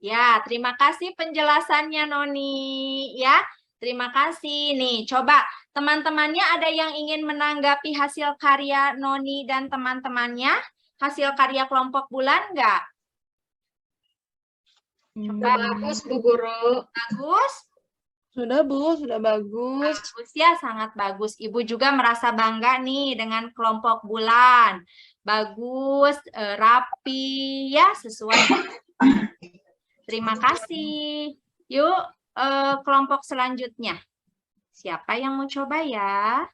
Ya, terima kasih penjelasannya Noni. Ya, terima kasih. Nih, coba teman-temannya ada yang ingin menanggapi hasil karya Noni dan teman-temannya? Hasil karya kelompok bulan enggak? Coba. Bagus Bu Guru. Bagus? Sudah, Bu, sudah bagus. Bagus ya, sangat bagus. Ibu juga merasa bangga nih dengan kelompok bulan. Bagus, rapi, ya, sesuai. Terima kasih. Yuk, kelompok selanjutnya. Siapa yang mau coba ya?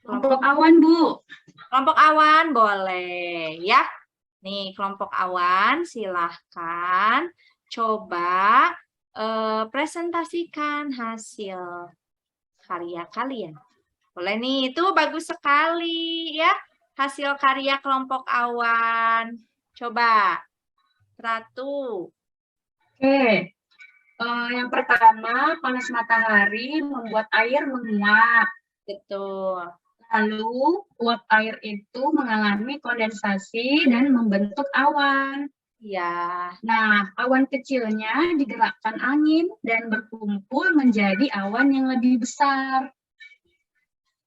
Kelompok awan Bu. Kelompok awan boleh ya. Nih, kelompok awan silahkan coba presentasikan hasil karya kalian. Boleh nih, itu bagus sekali ya. Hasil karya kelompok awan. Coba, Ratu. Oke. Yang pertama, panas matahari membuat air menguap. Betul. Lalu, uap air itu mengalami kondensasi dan membentuk awan. Ya. Nah, awan kecilnya digerakkan angin dan berkumpul menjadi awan yang lebih besar.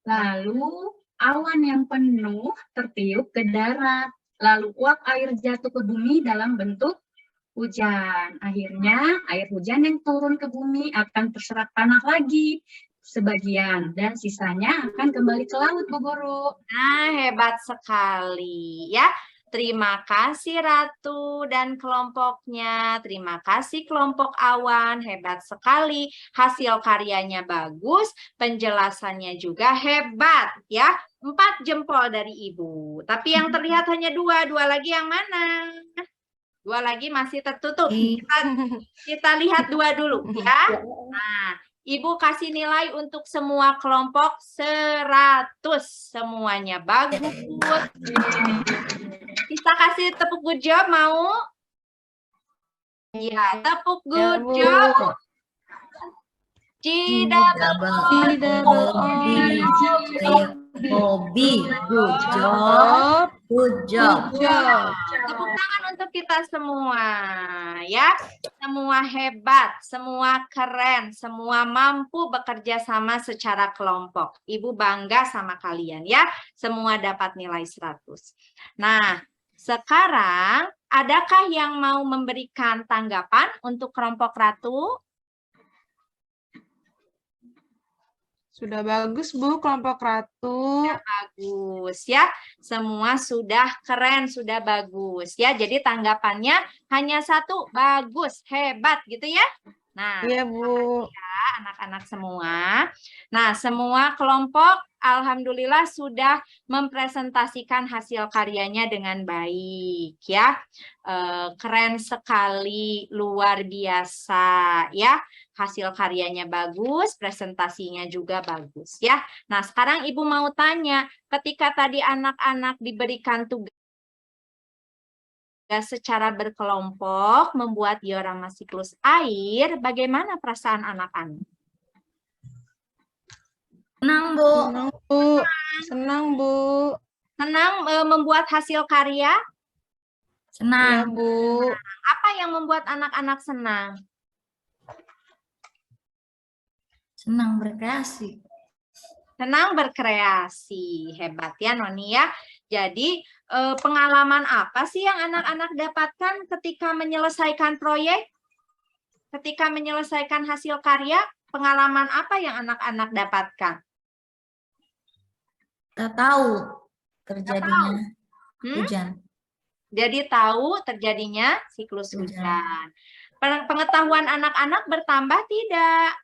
Lalu, awan yang penuh tertiup ke darat. Lalu, uap air jatuh ke bumi dalam bentuk hujan. Akhirnya, air hujan yang turun ke bumi akan terserap tanah lagi sebagian dan sisanya akan kembali ke laut, Bu Guru. Nah, hebat sekali ya. Terima kasih Ratu dan kelompoknya. Terima kasih kelompok awan. Hebat sekali. Hasil karyanya bagus. Penjelasannya juga hebat ya. 4 jempol dari Ibu. Tapi yang terlihat hanya 2. 2 lagi yang mana? 2 lagi masih tertutup. Kita lihat 2 dulu ya. Nah, Ibu kasih nilai untuk semua kelompok 100. Semuanya bagus. Kita kasih tepuk good job, mau? Ya, tepuk good job. Hobi, good job, good job. Tepuk tangan untuk kita semua, ya. Semua hebat, semua keren, semua mampu bekerja sama secara kelompok. Ibu bangga sama kalian, ya. Semua dapat nilai 100. Nah, Sekarang, adakah yang mau memberikan tanggapan untuk kelompok Ratu? Sudah bagus, Bu, kelompok Ratu. Bagus ya, semua sudah keren, sudah bagus ya. Jadi tanggapannya hanya satu, bagus, hebat gitu ya. Nah, Iya, Bu. anak-anak semua. Nah, semua kelompok alhamdulillah sudah mempresentasikan hasil karyanya dengan baik ya. Keren sekali, luar biasa ya. Hasil karyanya bagus, presentasinya juga bagus ya. Nah, sekarang Ibu mau tanya, ketika tadi anak-anak diberikan tugas secara berkelompok membuat diorama siklus air, bagaimana perasaan anak-anak? Senang, Bu. Senang, Bu. Senang, Bu. Senang membuat hasil karya? Iya, Senang. Bu. Apa yang membuat anak-anak senang? Senang berkreasi. Senang berkreasi. Hebat ya, Noni ya. Jadi, pengalaman apa sih yang anak-anak dapatkan ketika menyelesaikan proyek? Ketika menyelesaikan hasil karya, pengalaman apa yang anak-anak dapatkan? Kita tahu terjadinya hujan. Jadi tahu terjadinya siklus hujan. Pengetahuan anak-anak bertambah tidak?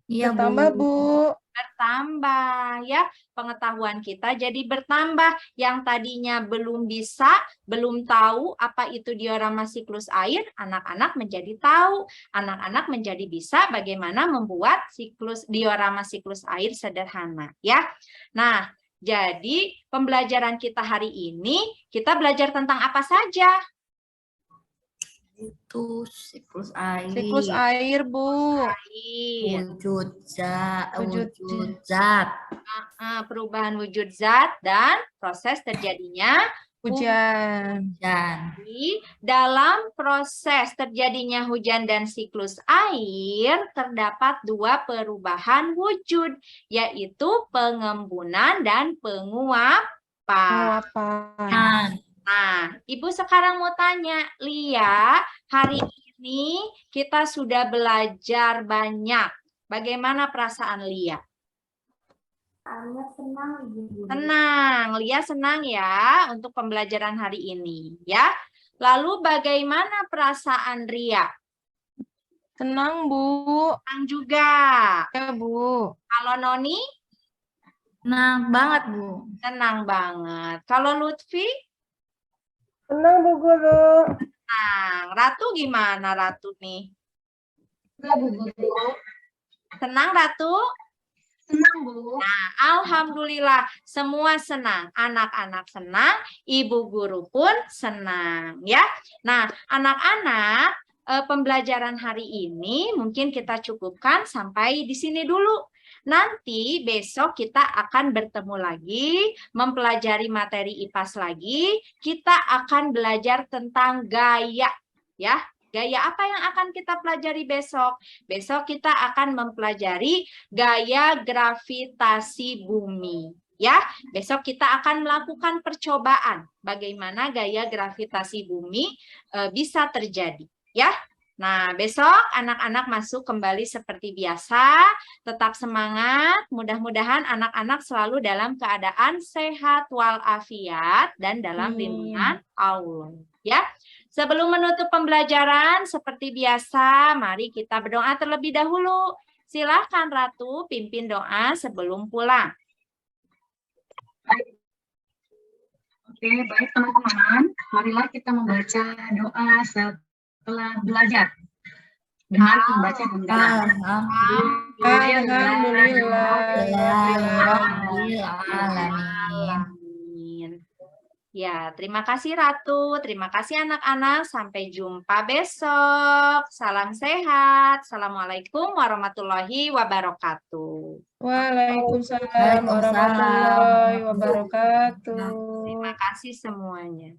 Iya, Bertambah, Bu. Bertambah ya, pengetahuan kita jadi bertambah. Yang tadinya belum bisa, belum tahu apa itu diorama siklus air, anak-anak menjadi tahu. Anak-anak menjadi bisa bagaimana membuat diorama siklus air sederhana ya. Nah, jadi pembelajaran kita hari ini kita belajar tentang apa saja? Itu siklus air. Siklus air, Bu. Wujud zat. Perubahan wujud zat dan proses terjadinya Hujan. Dalam proses terjadinya hujan dan siklus air terdapat dua perubahan wujud, yaitu pengembunan dan penguapan. Nah, Ibu sekarang mau tanya, Lia, hari ini kita sudah belajar banyak. Bagaimana perasaan Lia? Senang, Ibu. Senang, Lia senang ya untuk pembelajaran hari ini ya. Lalu bagaimana perasaan Ria? Senang, Bu. Senang juga. Ya, Bu. Kalau Noni? Senang banget, Bu. Senang banget. Kalau Lutfi? Senang, Bu Guru. Senang. Ratu gimana Ratu nih? Senang Ratu? Senang, Bu. Nah, alhamdulillah semua senang. Anak-anak senang, ibu guru pun senang ya. Nah, anak-anak, pembelajaran hari ini mungkin kita cukupkan sampai di sini dulu. Nanti besok kita akan bertemu lagi, mempelajari materi IPAS lagi. Kita akan belajar tentang gaya ya. Gaya apa yang akan kita pelajari besok? Besok kita akan mempelajari gaya gravitasi bumi. Ya, besok kita akan melakukan percobaan bagaimana gaya gravitasi bumi bisa terjadi. Ya, nah besok anak-anak masuk kembali seperti biasa. Tetap semangat. Mudah-mudahan anak-anak selalu dalam keadaan sehat walafiat dan dalam lindungan Allah. Ya. Sebelum menutup pembelajaran, seperti biasa, mari kita berdoa terlebih dahulu. Silakan Ratu pimpin doa sebelum pulang. Oke, baik teman-teman. Marilah kita membaca doa setelah belajar. Dengan membaca hamdalah. Alhamdulillah. Ya, terima kasih Ratu, terima kasih anak-anak. Sampai jumpa besok. Salam sehat. Assalamualaikum warahmatullahi wabarakatuh. Waalaikumsalam warahmatullahi wabarakatuh. Terima kasih semuanya.